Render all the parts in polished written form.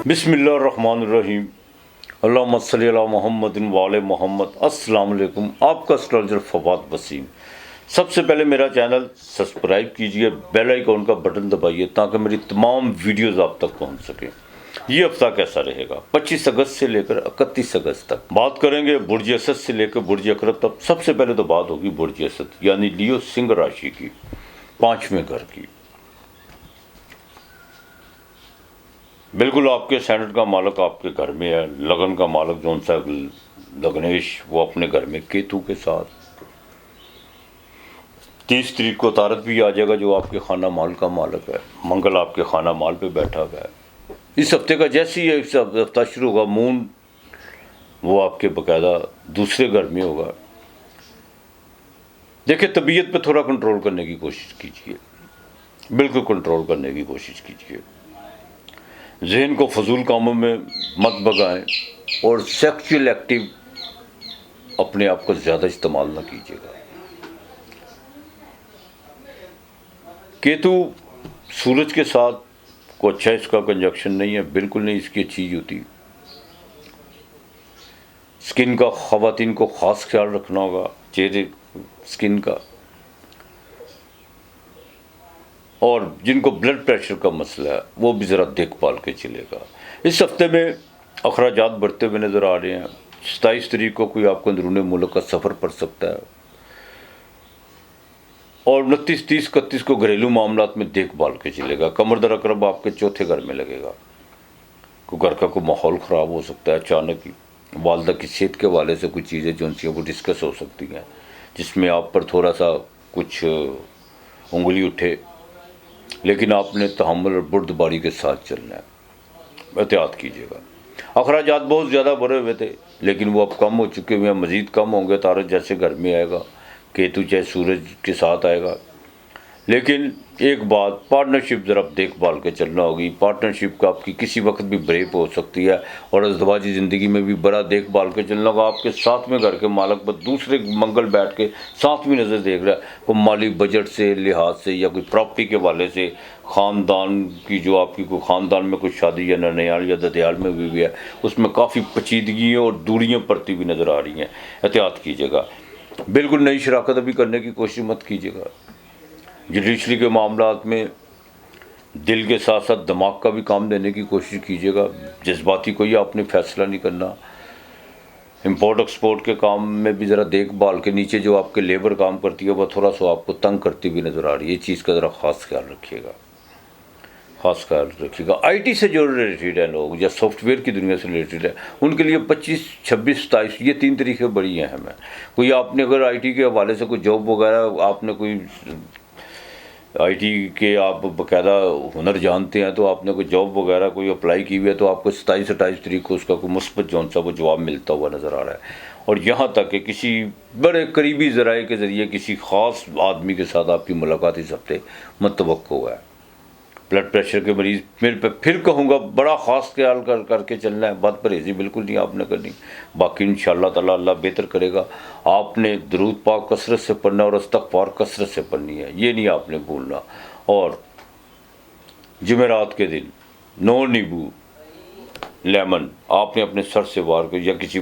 بسم اللہ الرحمن الرحیم، اللہم صلی علی محمد وعلی محمد۔ السلام علیکم، آپ کا اسٹرالجر فواد وسیم۔ سب سے پہلے میرا چینل سبسکرائب کیجئے، بیل آئیکن کا بٹن دبائیے تاکہ میری تمام ویڈیوز آپ تک پہنچ سکیں۔ یہ ہفتہ کیسا رہے گا؟ 25 اگست سے لے کر 31 اگست تک بات کریں گے برج اسد سے لے کر برج اقرب تک۔ سب سے پہلے تو بات ہوگی برج اسد یعنی لیو سنگھ راشی کی، 5ویں گھر کی۔ بالکل آپ کے سینٹ کا مالک آپ کے گھر میں ہے، لگن کا مالک جون سا لگنیش وہ اپنے گھر میں کیتو کے ساتھ 30 تاریخ کو تارت بھی آ جائے گا جو آپ کے خانہ مال کا مالک ہے۔ منگل آپ کے خانہ مال پہ بیٹھا ہوا ہے۔ اس ہفتے کا جیسے ہی ہفتہ شروع ہوگا مون وہ آپ کے باقاعدہ دوسرے گھر میں ہوگا۔ دیکھیں طبیعت پہ تھوڑا کنٹرول کرنے کی کوشش کیجیے، بالکل کنٹرول کرنے کی کوشش کیجیے۔ ذہن کو فضول کاموں میں مت بگائیں اور سیکچول ایکٹیو اپنے آپ کو زیادہ استعمال نہ کیجیے گا۔ کیتو سورج کے ساتھ کو اچھا اس کا کنجکشن نہیں ہے، بالکل نہیں، اس کی اچھی ہوتی۔ سکن کا خواتین کو خاص خیال رکھنا ہوگا، چہرے سکن کا، اور جن کو بلڈ پریشر کا مسئلہ ہے وہ بھی ذرا دیکھ بھال کے چلے گا۔ اس ہفتے میں اخراجات بڑھتے ہوئے نظر آ رہے ہیں۔ 27 تاریخ کو کوئی آپ کو اندرون ملک کا سفر پڑ سکتا ہے، اور 29، 30، 31 کو گھریلو معاملات میں دیکھ بھال کے چلے گا۔ قمر در اقرب آپ کے چوتھے گھر میں لگے گا، کوئی گھر کا کوئی ماحول خراب ہو سکتا ہے اچانک ہی۔ والدہ کی صحت کے حوالے سے کچھ چیزیں جو وہ ڈسکس ہو سکتی ہیں جس میں آپ پر تھوڑا سا کچھ انگلی اٹھے، لیکن آپ نے تحمل اور بردباری کے ساتھ چلنا ہے، احتیاط کیجیے گا۔ اخراجات بہت زیادہ بڑھے ہوئے تھے لیکن وہ اب کم ہو چکے ہوئے ہیں، مزید کم ہوں گے۔ تارت جیسے گھر میں آئے گا، کیتو چاہے سورج کے ساتھ آئے گا، لیکن ایک بات، پارٹنرشپ ذرا دیکھ بھال کے چلنا ہوگی۔ پارٹنرشپ کا آپ کی کسی وقت بھی بریک ہو سکتی ہے، اور ازدواجی زندگی میں بھی بڑا دیکھ بھال کے چلنا ہوگا۔ آپ کے 7ویں گھر کے مالک پر دوسرے منگل بیٹھ کے 7ویں نظر دیکھ رہا ہے، کوئی مالی بجٹ سے لحاظ سے یا کوئی پراپرٹی کے حوالے سے، خاندان کی جو آپ کی کوئی خاندان میں کوئی شادی یا ننیال یا ددیال میں ہوئی ہے اس میں کافی پیچیدگیاں اور دوریاں پڑتی ہوئی نظر آ رہی ہیں، احتیاط کیجیے گا۔ بالکل نئی شراکت ابھی کرنے کی کوشش مت کیجیے گا۔ جوڈیشری کے معاملات میں دل کے ساتھ ساتھ دماغ کا بھی کام دینے کی کوشش کیجیے گا، جذباتی کوئی آپ نے فیصلہ نہیں کرنا۔ امپورٹ ایکسپورٹ کے کام میں بھی ذرا دیکھ بھال کے، نیچے جو آپ کے لیبر کام کرتی ہے وہ تھوڑا سا آپ کو تنگ کرتی ہوئی نظر آ رہی ہے، یہ چیز کا ذرا خاص خیال رکھیے گا، خاص خیال رکھیے گا۔ آئی ٹی سے جو ریلیٹڈ ہیں لوگ یا سافٹ ویئر کی دنیا سے ریلیٹڈ ہے ان کے لیے 25، 26، 27 یہ 3 تاریخیں بڑی اہم ہیں۔ کوئی آپ نے اگر آئی ٹی کے حوالے سے کوئی جاب وغیرہ آپ نے کوئی آئی ٹی کے آپ باقاعدہ ہنر جانتے ہیں تو آپ نے کوئی جاب وغیرہ کوئی اپلائی کی ہوئی ہے تو آپ کو 27، 28 تاریخ کو اس کا کوئی مثبت جون سا وہ جواب ملتا ہوا نظر آ رہا ہے۔ اور یہاں تک کہ کسی بڑے قریبی ذرائع کے ذریعے کسی خاص آدمی کے ساتھ آپ کی ملاقات اس ہفتے متوقع ہوا ہے۔ بلڈ پریشر کے مریض پھر کہوں گا بڑا خاص خیال کر کے چلنا ہے، بد پرہیزی بالکل نہیں آپ نے کرنی۔ باقی انشاءاللہ تعالیٰ اللہ بہتر کرے گا۔ آپ نے درود پاک کثرت سے پڑھنا اور استغفار کثرت سے پڑھنی ہے، یہ نہیں آپ نے بھولنا۔ اور جمعرات کے دن 9 نیبو لیمن آپ نے اپنے سر سے وار کر یا کسی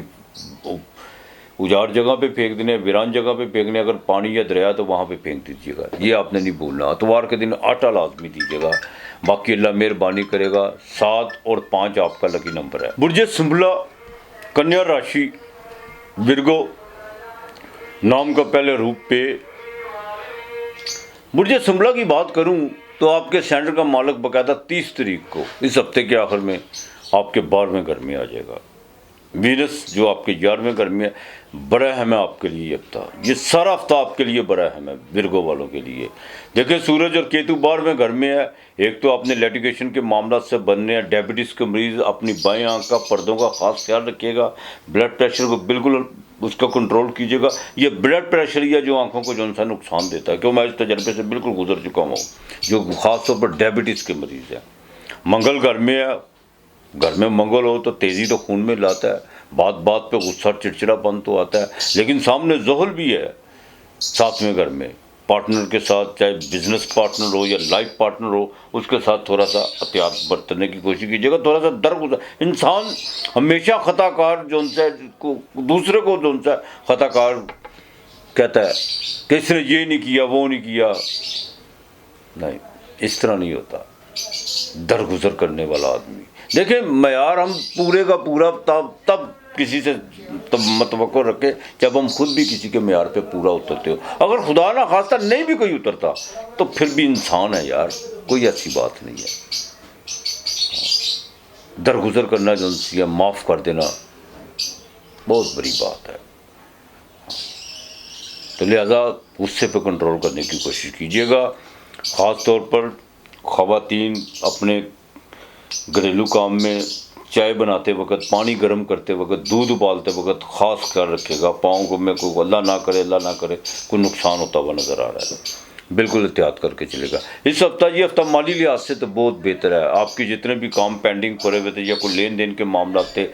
اجاڑ جگہ پہ پھینک دینے، ویران جگہ پہ پھینکنے، اگر پانی یا دریا تو وہاں پہ پھینک دیجیے گا، یہ آپ نے نہیں بھولنا۔ اتوار کے دن آٹا لازمی دیجیے گا، باقی اللہ مہربانی کرے گا۔ 7 اور 5 آپ کا لکی نمبر ہے۔ برج سنبلا، کنیا راشی، ورگو نام کا پہلے روپ پہ۔ برج سنبلا کی بات کروں تو آپ کے سینٹر کا مالک باقاعدہ 30 تاریخ کو اس ہفتے کے آخر میں آپ کے 12ویں گھر میں آ جائے گا۔ وینس جو آپ کے 11ویں گھر میں ہے، بڑا اہم ہے آپ کے لیے یہ ہفتہ، یہ سارا ہفتہ آپ کے لیے بڑا اہم ہے ورگو والوں کے لیے۔ دیکھیں سورج اور کیتو 12ویں گھر میں ہے، ایک تو اپنے لیٹیگیشن کے معاملات سے بننے ہیں، ڈائبٹیز کے مریض اپنی بائیں آنکھ کا پردوں کا خاص خیال رکھیے گا، بلڈ پریشر کو بالکل اس کا کنٹرول کیجیے گا۔ یہ بلڈ پریشر یا جو آنکھوں کو جو انسان نقصان دیتا ہے، کیوں میں اس تجربے سے بالکل گزر چکا ہوں، جو خاص طور پر ڈائبٹیز کے مریض ہیں۔ منگل گھر میں ہے، گھر میں منگل ہو تو تیزی تو خون میں لاتا ہے، بات پہ غصہ چڑچڑا پن تو آتا ہے، لیکن سامنے زحل بھی ہے 7ویں گھر میں، پارٹنر کے ساتھ، چاہے بزنس پارٹنر ہو یا لائف پارٹنر ہو، اس کے ساتھ تھوڑا سا احتیاط برتنے کی کوشش کیجیے گا، تھوڑا سا درگزر. انسان ہمیشہ خطا کار جو ہے دوسرے کو جو ہے خطا کار کہتا ہے کہ اس نے یہ نہیں کیا وہ نہیں کیا. نہیں، اس طرح نہیں ہوتا. درگزر کرنے والا آدمی، دیکھیں معیار ہم پورے کا پورا تب کسی سے متوقع رکھے جب ہم خود بھی کسی کے معیار پہ پورا اترتے ہو. اگر خدا نہ خواستہ نہیں بھی کوئی اترتا تو پھر بھی انسان ہے یار، کوئی ایسی بات نہیں ہے. درگزر کرنا جو ہے، معاف کر دینا بہت بڑی بات ہے. تو لہذا غصے پہ کنٹرول کرنے کی کوشش کیجیے گا. خاص طور پر خواتین اپنے گھریلو کام میں چائے بناتے وقت، پانی گرم کرتے وقت، دودھ ابالتے وقت خاص خیال رکھے گا پاؤں کو میں کوئی اللہ نہ کرے کوئی نقصان ہوتا ہوا نظر آ رہا ہے. بالکل احتیاط کر کے چلے گا. اس ہفتہ یہ ہفتہ مالی لحاظ سے تو بہت بہتر ہے. آپ کے جتنے بھی کام پینڈنگ پڑے ہوئے تھے یا کوئی لین دین کے معاملات تھے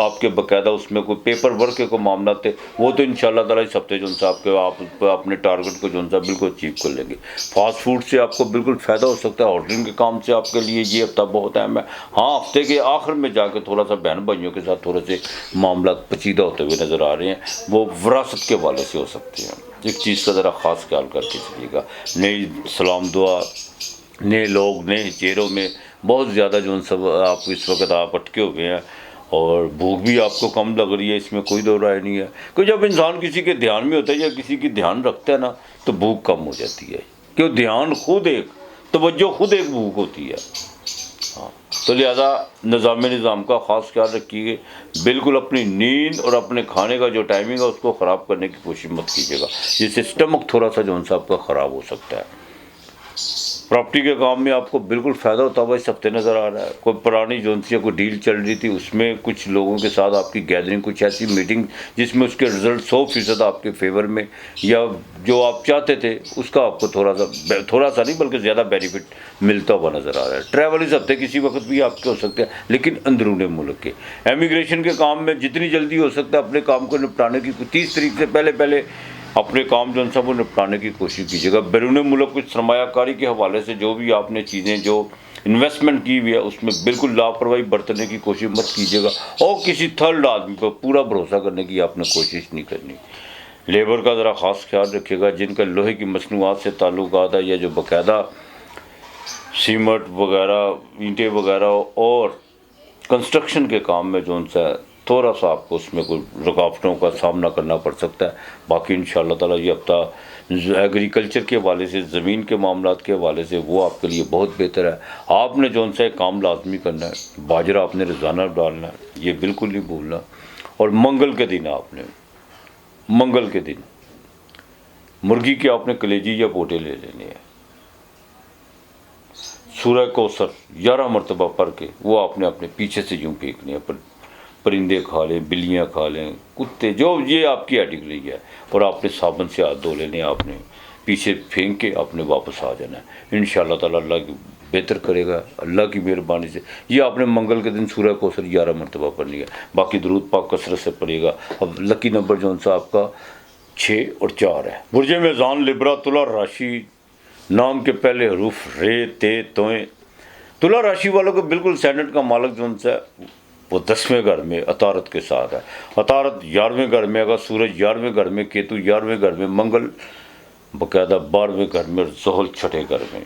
آپ کے باقاعدہ اس میں کوئی پیپر ورک کے کوئی معاملات تھے، وہ تو انشاءاللہ تعالیٰ اس ہفتے جو ہے آپ اپنے ٹارگٹ کو جو ہے بالکل اچیو کر لیں گے. فاسٹ فوڈ سے آپ کو بالکل فائدہ ہو سکتا ہے. ہوٹلنگ کے کام سے آپ کے لیے یہ ہفتہ بہت اہم ہے. ہاں، ہفتے کے آخر میں جا کے تھوڑا سا بہن بھائیوں کے ساتھ تھوڑے سے معاملات پیچیدہ ہوتے ہوئے نظر آ رہے ہیں، وہ وراثت کے حوالے سے ہو سکتے ہیں. ایک چیز کا ذرا خاص خیال کر کے چلیے گا. نئی سلام دعا، نئے لوگ، نئے چہروں میں بہت زیادہ جو سب آپ اس وقت آپ اٹکے ہوئے ہیں، اور بھوک بھی آپ کو کم لگ رہی ہے، اس میں کوئی دو رائے نہیں ہے. کہ جب انسان کسی کے دھیان میں ہوتا ہے یا کسی کی دھیان رکھتا ہے نا تو بھوک کم ہو جاتی ہے، کہ دھیان خود ایک توجہ خود ایک بھوک ہوتی ہے. ہاں، تو لہذا نظام کا خاص خیال رکھیے. بالکل اپنی نیند اور اپنے کھانے کا جو ٹائمنگ ہے اس کو خراب کرنے کی کوشش مت کیجیے گا، جس سے اسٹمک تھوڑا سا جو آپ کا خراب ہو سکتا ہے. پراپرٹی کے کام میں آپ کو بالکل فائدہ ہوتا ہوا اس ہفتے نظر آ رہا ہے. کوئی پرانی جو کوئی ڈیل چل رہی تھی اس میں کچھ لوگوں کے ساتھ آپ کی گیدرنگ، کچھ ایسی میٹنگ جس میں اس کے رزلٹ 100% آپ کے فیور میں یا جو آپ چاہتے تھے اس کا آپ کو تھوڑا سا نہیں بلکہ زیادہ بینیفٹ ملتا ہوا نظر آ رہا ہے. ٹریول اس ہفتے کسی وقت بھی آپ کے ہو سکتے ہیں لیکن اندرون ملک کے. امیگریشن کے کام میں جتنی جلدی ہو سکتا ہے اپنے کام کو نپٹانے کی 30 تاریخ سے پہلے اپنے کام جو سب وہ نپٹانے کی کوشش کیجیے گا. بیرون ملک کچھ سرمایہ کاری کے حوالے سے جو بھی آپ نے چیزیں جو انویسٹمنٹ کی ہوئی ہے اس میں بالکل لاپرواہی برتنے کی کوشش مت کیجیے گا، اور کسی تھرڈ آدمی پر پورا بھروسہ کرنے کی آپ نے کوشش نہیں کرنی. لیبر کا ذرا خاص خیال رکھیے گا. جن کا لوہے کی مصنوعات سے تعلقات ہے یا جو باقاعدہ سیمنٹ وغیرہ، اینٹیں وغیرہ اور کنسٹرکشن کے کام میں جو تھوڑا سا آپ کو اس میں کوئی رکاوٹوں کا سامنا کرنا پڑ سکتا ہے. باقی انشاءاللہ تعالیٰ یہ ہفتہ ایگریکلچر کے حوالے سے، زمین کے معاملات کے حوالے سے وہ آپ کے لیے بہت بہتر ہے. آپ نے جو کام لازمی کرنا ہے، باجرہ آپ نے روزانہ ڈالنا ہے، یہ بالکل نہیں بھولنا. اور منگل کے دن منگل کے دن مرغی کے آپ نے کلیجی یا بوٹے لے لینے ہیں. سورہ کوثر 11 مرتبہ پڑھ کے وہ آپ نے اپنے پیچھے سے یوں پھینکنے ہیں. پرندے کھا لیں، بلیاں کھا لیں، کتے، جو یہ آپ کی ایڈگری ہے، اور آپ نے صابن سے ہاتھ دھو لینے، آپ نے پیچھے پھینک کے آپ نے واپس آ جانا ہے. انشاءاللہ تعالیٰ اللہ کی بہتر کرے گا، اللہ کی مہربانی سے. یہ آپ نے منگل کے دن سورہ کوثر 11 مرتبہ پڑھنی ہے. باقی درود پاک کثرت سے پڑھیے گا. اب لکی نمبر جو آپ کا 6 اور 4 ہے. برج میزان، لبرا، تلا راشی، نام کے پہلے حروف رے، تے، توئیں. تلا راشی والوں کو بالکل سینڈ کا مالک جو وہ 10ویں گھر میں عطارت کے ساتھ ہے. عطارت 11ویں گھر میں، اگر سورج 11ویں گھر میں، کیتو 11ویں گھر میں، منگل باقاعدہ 12ویں گھر میں، زحل 6ٹھے گھر میں.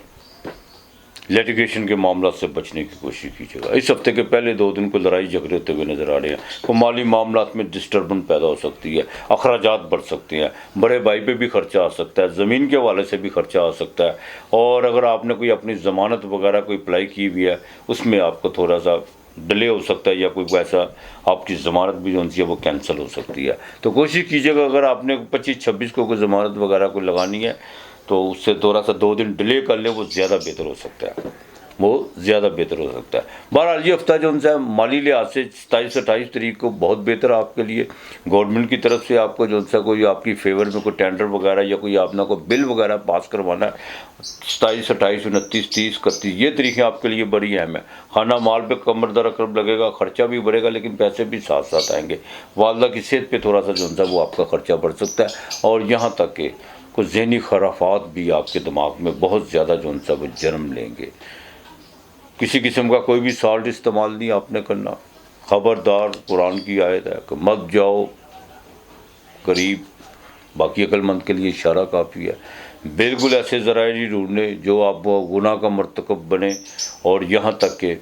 لیٹیگیشن کے معاملات سے بچنے کی کوشش کیجیے گا. اس ہفتے کے پہلے 2 دن کو لڑائی جھگڑے ہوتے ہوئے نظر آ رہے ہیں. کو مالی معاملات میں ڈسٹربنس پیدا ہو سکتی ہے، اخراجات بڑھ سکتے ہیں، بڑے بھائی پہ بھی خرچہ آ سکتا ہے، زمین کے حوالے سے بھی خرچہ آ سکتا ہے. اور اگر آپ نے کوئی اپنی ضمانت وغیرہ کوئی اپلائی کی ہوئی ہے اس میں آپ کو تھوڑا سا ڈیلے ہو سکتا ہے، یا کوئی ویسا آپ کی ضمانت بھی جو ہے وہ کینسل ہو سکتی ہے. تو کوشش کیجیے گا اگر آپ نے 25-26 کو کوئی ضمانت وغیرہ کو لگانی ہے تو اس سے تھوڑا سا 2 دن ڈیلے کر لیں، وہ زیادہ بہتر ہو سکتا ہے. بہرحال یہ ہفتہ جو مالی لحاظ سے 27-28 تاریخ کو بہت بہتر آپ کے لیے. گورنمنٹ کی طرف سے آپ کو جو کوئی آپ کی فیور میں کوئی ٹینڈر وغیرہ یا کوئی آپ نے کوئی بل وغیرہ پاس کروانا ہے، 27, 28, 29, 30, 31 یہ تاریخیں آپ کے لیے بڑی اہم ہے. خانہ مال پہ کمر در رقم لگے گا، خرچہ بھی بڑھے گا لیکن پیسے بھی ساتھ ساتھ آئیں گے. والدہ کی صحت پہ تھوڑا سا جو وہ آپ کا خرچہ بڑھ سکتا ہے. اور یہاں تک کہ کو ذہنی خرافات بھی آپ کے دماغ میں بہت زیادہ جو ان سا وہ جنم لیں گے. کسی قسم کا کوئی بھی سالٹ استعمال نہیں آپ نے کرنا. خبردار، قرآن کی آیت ہے کہ مت جاؤ قریب. باقی عقل مند کے لیے اشارہ کافی ہے. بالکل ایسے ذرائع نہیں ڈھونڈنے جو آپ وہ گناہ کا مرتکب بنے، اور یہاں تک کہ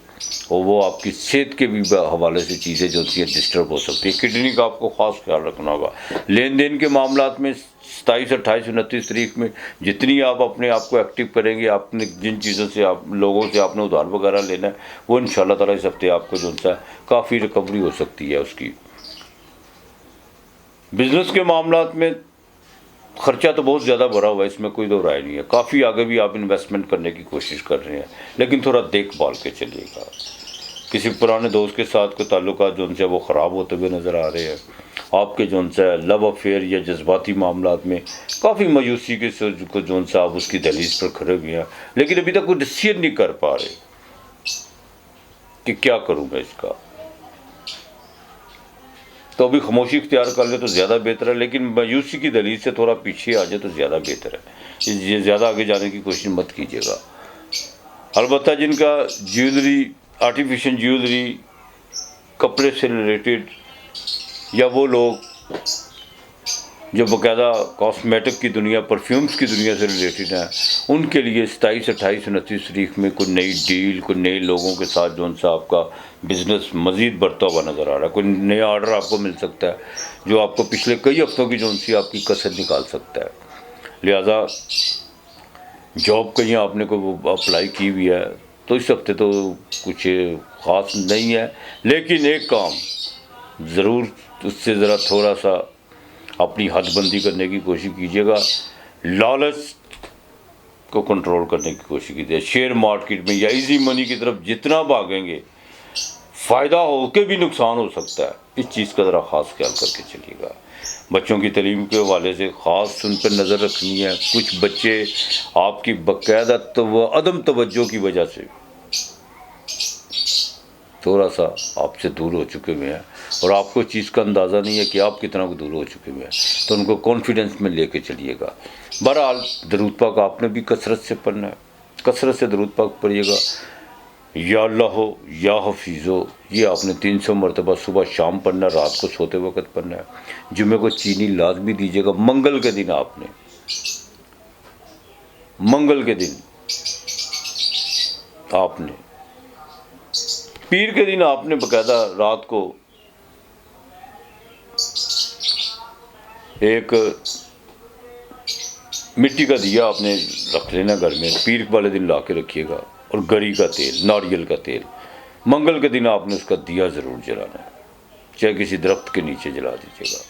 وہ آپ کی صحت کے بھی حوالے سے چیزیں جو ہوتی ہیں ڈسٹرب ہو سکتی ہیں. کڈنی کا آپ کو خاص خیال رکھنا ہوگا. لین دین کے معاملات میں 27، 28، 29 تاریخ میں جتنی آپ اپنے آپ کو ایکٹیو کریں گے، آپ نے جن چیزوں سے آپ لوگوں سے آپ نے ادھار وغیرہ لینا ہے، وہ ان شاء اللہ تعالیٰ اس ہفتے آپ کو جو ہے کافی ریکوری ہو سکتی ہے اس کی. بزنس کے معاملات میں خرچہ تو بہت زیادہ بھرا ہوا ہے، اس میں کوئی دو رائے نہیں ہے. کافی آگے بھی آپ انویسٹمنٹ کرنے کی کوشش کر رہے ہیں، لیکن تھوڑا دیکھ بھال کے چلیے گا. کسی پرانے دوست کے ساتھ کوئی تعلقات جو ان سے وہ خراب ہوتے ہوئے نظر آ رہے ہیں. آپ کے جو ان سے لو افیئر یا جذباتی معاملات میں کافی مایوسی کے کو جو ان سے آپ اس کی دہلیز پر کھڑے ہوئے ہیں، لیکن ابھی تک کوئی ڈسیزن نہیں کر پا رہے کہ کیا کروں میں اس کا. تو ابھی خاموشی اختیار کر لے تو زیادہ بہتر ہے، لیکن مایوسی کی دلیل سے تھوڑا پیچھے آ جائے تو زیادہ بہتر ہے. یہ زیادہ آگے جانے کی کوشش مت کیجیے گا. البتہ جن کا جیولری، آرٹیفیشل جیولری، کپڑے سے ریلیٹڈ، یا وہ لوگ جو باقاعدہ کاسمیٹک کی دنیا، پرفیومز کی دنیا سے ریلیٹڈ ہیں، ان کے لیے 27، 28، 29 تاریخ میں کوئی نئی ڈیل، کوئی نئے لوگوں کے ساتھ جو ان سے آپ کا بزنس مزید بڑھتا ہوا نظر آ رہا ہے. کوئی نیا آرڈر آپ کو مل سکتا ہے جو آپ کو پچھلے کئی ہفتوں کی جو ان سے آپ کی کسر نکال سکتا ہے. لہذا جاب کہیں آپ نے کوئی اپلائی کی ہوئی ہے تو اس ہفتے تو کچھ خاص نہیں ہے، لیکن ایک کام ضرور اس سے ذرا تھوڑا سا اپنی حد بندی کرنے کی کوشش کیجیے گا. لالچ کو کنٹرول کرنے کی کوشش کیجیے. شیئر مارکیٹ میں یا ایزی منی کی طرف جتنا بھاگیں گے فائدہ ہو کے بھی نقصان ہو سکتا ہے. اس چیز کا ذرا خاص خیال کر کے چلیے گا. بچوں کی تعلیم کے حوالے سے خاص ان پر نظر رکھنی ہے. کچھ بچے آپ کی باقاعدہ عدم توجہ کی وجہ سے تھوڑا سا آپ سے دور ہو چکے ہوئے ہیں، اور آپ کو چیز کا اندازہ نہیں ہے کہ آپ کتنا دور ہو چکے ہوئے ہیں. تو ان کو کانفیڈنس میں لے کے چلیے گا. بہرحال درود پاک آپ نے بھی کثرت سے پڑھنا ہے. کثرت سے درود پاک پڑھیے گا. یا اللہ ہو یا حفیظ ہو، یہ آپ نے 300 مرتبہ صبح شام پڑھنا ہے، رات کو سوتے وقت پڑھنا ہے. جمعے کو چینی لازمی دیجیے گا. منگل کے دن آپ نے، منگل کے دن آپ نے، پیر کے دن آپ نے باقاعدہ رات کو ایک مٹی کا دیا آپ نے رکھ لینا گھر میں. پیر والے دن لا کے رکھیے گا. اور گری کا تیل، ناریل کا تیل، منگل کے دن آپ نے اس کا دیا ضرور جلانا ہے، چاہے کسی درخت کے نیچے جلا دیجیے گا.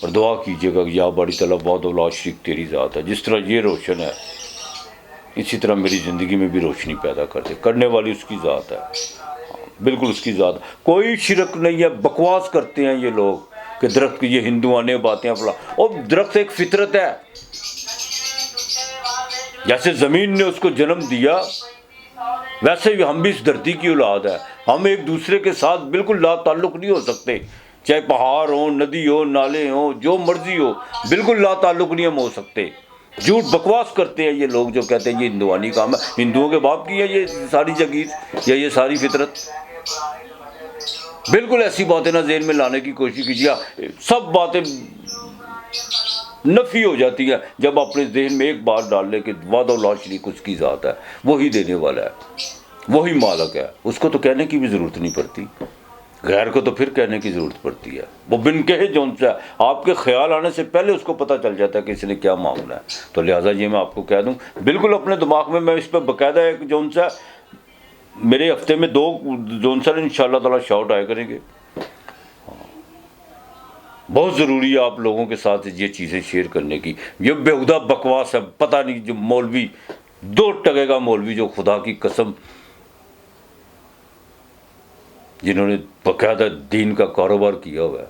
اور دعا کیجیے گا کہ یا باری تعالیٰ وحدہ لا شریک تیری ذات ہے. جس طرح یہ روشن ہے اسی طرح میری زندگی میں بھی روشنی پیدا کر دے. کرنے والی اس کی ذات ہے، بالکل اس کی ذات. کوئی شرک نہیں ہے. بکواس کرتے ہیں یہ لوگ کہ درخت، یہ ہندوانیں باتیں فلاں. اور درخت ایک فطرت ہے. جیسے زمین نے اس کو جنم دیا، ویسے بھی ہم بھی اس دھرتی کی اولاد ہے. ہم ایک دوسرے کے ساتھ بالکل لا تعلق نہیں ہو سکتے. چاہے پہاڑ ہو، ندی ہو، نالے ہوں، جو مرضی ہو، بالکل لا تعلق نہیں ہم ہو سکتے. جھوٹ بکواس کرتے ہیں یہ لوگ جو کہتے ہیں یہ ہندوانی کام ہے. ہندوؤں کے باپ کی ہے یہ ساری جگیر یا یہ ساری فطرت. بالکل ایسی باتیں نہ ذہن میں لانے کی کوشش کیجیے. سب باتیں نفی ہو جاتی ہے جب اپنے ذہن میں ایک بات ڈال لے کہ وحدہ لا شریک اس کی ذات ہے، وہی دینے والا ہے، وہی مالک ہے. اس کو تو کہنے کی بھی ضرورت نہیں پڑتی، غیر کو تو پھر کہنے کی ضرورت پڑتی ہے. وہ بن کہے جو ان سے آپ کے خیال آنے سے پہلے اس کو پتہ چل جاتا ہے کہ اس نے کیا معاملہ ہے. تو لہٰذا یہ میں آپ کو کہہ دوں بالکل اپنے دماغ میں اس پہ باقاعدہ ایک جو ان سے میرے ہفتے میں 2 جو ان سے ان شاء اللہ تعالیٰ شاؤٹ آئے کریں گے. بہت ضروری ہے آپ لوگوں کے ساتھ یہ چیزیں شیئر کرنے کی. یہ بیہودہ بکواس ہے. پتہ نہیں جو مولوی 2 ٹکے کا مولوی جو خدا کی قسم جنہوں نے باقاعدہ دین کا کاروبار کیا ہوا ہے،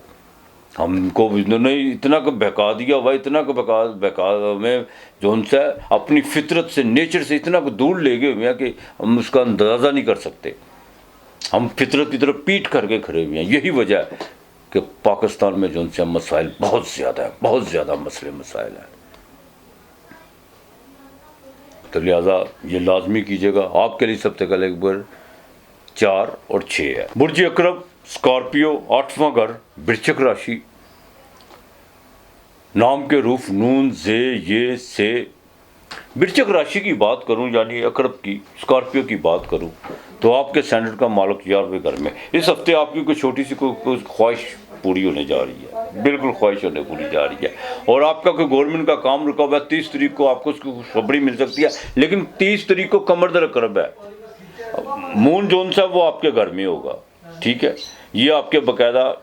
ہم کو انہوں نے اتنا کو بہکا دیا ہوا ہے، اتنا کو بہکا میں جو ان سے اپنی فطرت سے، نیچر سے اتنا کو دور لے گئے ہوئے ہیں کہ ہم اس کا اندازہ نہیں کر سکتے. ہم فطرت کی طرف پیٹ کر کے کھڑے ہوئے ہیں. یہی وجہ ہے کہ پاکستان میں جو ان سے مسائل بہت زیادہ ہیں، بہت زیادہ مسائل ہیں. تو لہٰذا یہ لازمی کیجیے گا. آپ کے لیے سب سے پہلے ایک بار 4 اور 6 ہے. برج اکرب اسکارپیو 8واں گھر برچک راشی. نام کے حروف نون زے یہ سے. برچک راشی کی بات کروں یعنی اکرب کی اسکارپیو کی بات کروں تو آپ کے سینڈر کا مالک 11ویں گھر میں. اس ہفتے آپ کی کوئی چھوٹی سی کوئی خواہش پوری ہونے جا رہی ہے, بالکل خواہش ہونے پوری جا رہی ہے. اور آپ کا کوئی گورنمنٹ کا کام رکا ہوا ہے, 30 تاریخ کو آپ کو اس کی خوشخبری مل سکتی ہے. لیکن 30 تاریخ کو قمر در اکرب ہے, مون جون سا وہ آپ کے گھر میں ہوگا. ٹھیک ہے, یہ آپ کے باقاعدہ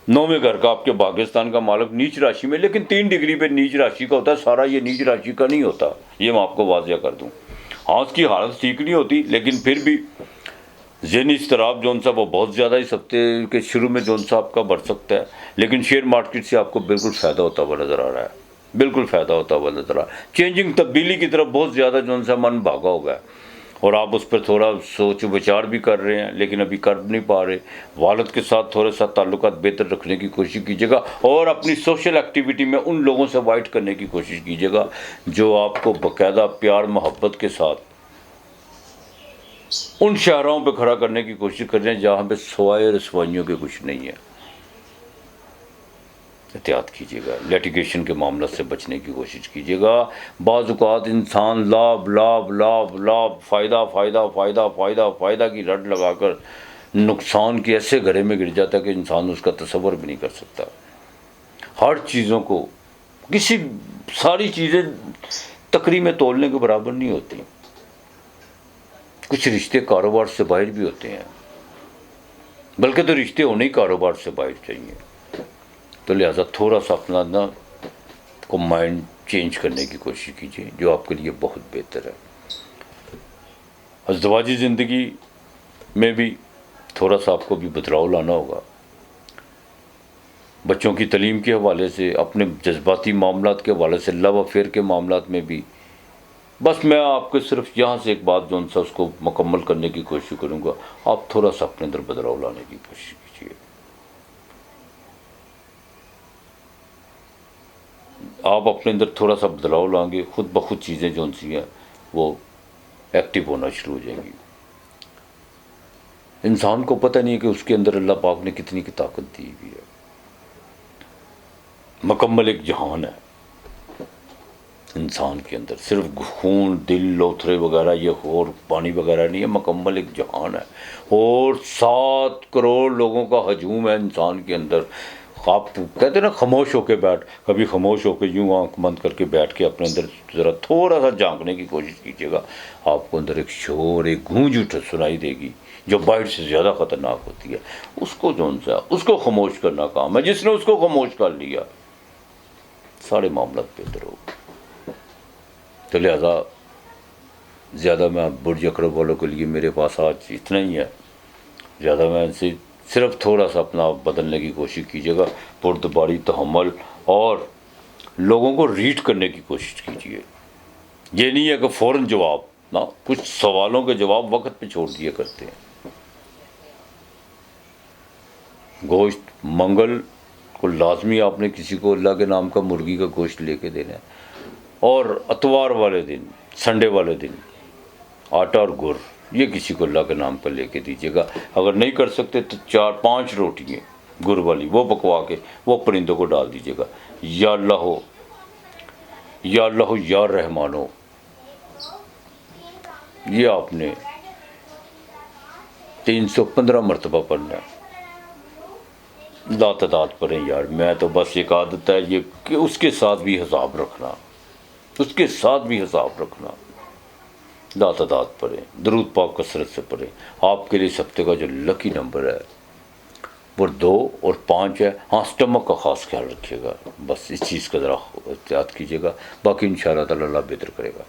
9ویں گھر کا آپ کے باغستان کا مالک نیچ راشی میں. لیکن 3 ڈگری پہ نیچ راشی کا ہوتا ہے, سارا یہ نیچ راشی کا نہیں ہوتا, یہ میں آپ کو واضح کر دوں. ہاں اس کی حالت ٹھیک نہیں ہوتی, لیکن پھر بھی ذہنی اضطراب جون سا وہ بہت زیادہ اس ہفتے کے شروع میں جون سا آپ کا بڑھ سکتا ہے. لیکن شیئر مارکیٹ سے آپ کو بالکل فائدہ ہوتا ہوا نظر آ رہا ہے, بالکل فائدہ ہوتا ہوا نظر آ رہا ہے. چینجنگ تبدیلی کی طرف بہت زیادہ جون سا من بھاگا ہوگا ہے اور آپ اس پر تھوڑا سوچ وچار بھی کر رہے ہیں, لیکن ابھی کر نہیں پا رہے. والد کے ساتھ تھوڑے سا تعلقات بہتر رکھنے کی کوشش کیجیے گا اور اپنی سوشل ایکٹیویٹی میں ان لوگوں سے اوائڈ کرنے کی کوشش کیجیے گا جو آپ کو باقاعدہ پیار محبت کے ساتھ ان شاہراہوں پہ کھڑا کرنے کی کوشش کر رہے ہیں جہاں پہ سوائے رسوائیوں کے کچھ نہیں ہے. احتیاط کیجیے گا, لیٹیگیشن کے معاملات سے بچنے کی کوشش کیجیے گا. بعض اوقات انسان لابھ لابھ لابھ لابھ فائدہ فائدہ فائدہ فائدہ فائدہ کی رٹ لگا کر نقصان کے ایسے گھرے میں گر جاتا ہے کہ انسان اس کا تصور بھی نہیں کر سکتا. ہر چیزوں کو ساری چیزیں تکری میں تولنے کے برابر نہیں ہوتی. کچھ رشتے کاروبار سے باہر بھی ہوتے ہیں, بلکہ تو رشتے ہونے ہی کاروبار سے باہر چاہیے. تو لہٰذا تھوڑا سا اپنا کو مائنڈ چینج کرنے کی کوشش کیجیے جو آپ کے لیے بہت بہتر ہے. ازدواجی زندگی میں بھی تھوڑا سا آپ کو بھی بدلاؤ لانا ہوگا. بچوں کی تعلیم کے حوالے سے, اپنے جذباتی معاملات کے حوالے سے, لو افیئر کے معاملات میں بھی. بس میں آپ کو صرف یہاں سے ایک بات جون سا اس کو مکمل کرنے کی کوشش کروں گا, آپ تھوڑا سا اپنے اندر بدلاؤ لانے کی کوشش کیجیے. آپ اپنے اندر تھوڑا سا بدلاؤ لائیں گے, خود بخود چیزیں جون سی ہیں وہ ایکٹیو ہونا شروع ہو جائیں گی. انسان کو پتہ نہیں ہے کہ اس کے اندر اللہ پاک نے کتنی کی طاقت دی ہوئی ہے. مکمل ایک جہان ہے انسان کے اندر, صرف خون دل لوتھڑے وغیرہ یہ اور پانی وغیرہ نہیں ہے, مکمل ایک جہان ہے. اور 7 کروڑ لوگوں کا ہجوم ہے انسان کے اندر. آپ کہتے ہیں نا خاموش ہو کے بیٹھ, کبھی خاموش ہو کے یوں آنکھ بند کر کے بیٹھ کے اپنے اندر ذرا تھوڑا سا جھانکنے کی کوشش کیجیے گا. آپ کو اندر ایک شور, ایک گونج سنائی دے گی جو بائٹ سے زیادہ خطرناک ہوتی ہے. اس کو جون سا اس کو خاموش کرنا کام ہے. جس نے اس کو خاموش کر لیا سارے معاملات بہتر ہو. تو لہٰذا زیادہ میں برج اکرب والوں کے لیے میرے پاس آج اتنا ہی ہے. زیادہ میں ان سے صرف تھوڑا سا اپنا بدلنے کی کوشش کیجیے گا, پردباری تحمل اور لوگوں کو ریڈ کرنے کی کوشش کیجیے. یہ نہیں ہے کہ فوراً جواب نہ, کچھ سوالوں کے جواب وقت پہ چھوڑ دیا کرتے ہیں. گوشت منگل کو لازمی آپ نے کسی کو اللہ کے نام کا مرغی کا گوشت لے کے دینا ہے, اور اتوار والے دن سنڈے والے دن آٹا اور گڑ یہ کسی کو اللہ کے نام پر لے کے دیجیے گا. اگر نہیں کر سکتے تو 4-5 روٹیاں گڑ والی وہ پکوا کے وہ پرندوں کو ڈال دیجیے گا. یا اللہ ہو یا اللہ ہو یا رحمان ہو, یہ آپ نے 315 مرتبہ پڑھنا ہے. لا تعداد پڑھیں یار, میں تو بس ایک عادت ہے یہ کہ اس کے ساتھ بھی حساب رکھنا, اس کے ساتھ بھی حساب رکھنا. لا تعداد پڑھیں, درود پاک کثرت سے پڑھیں. آپ کے لیے اس ہفتے کا جو لکی نمبر ہے وہ 2 اور 5 ہے. ہاں اسٹمک کا خاص خیال رکھیے گا, بس اس چیز کا ذرا احتیاط کیجیے گا. باقی انشاءاللہ تعالی اللہ بہتر کرے گا.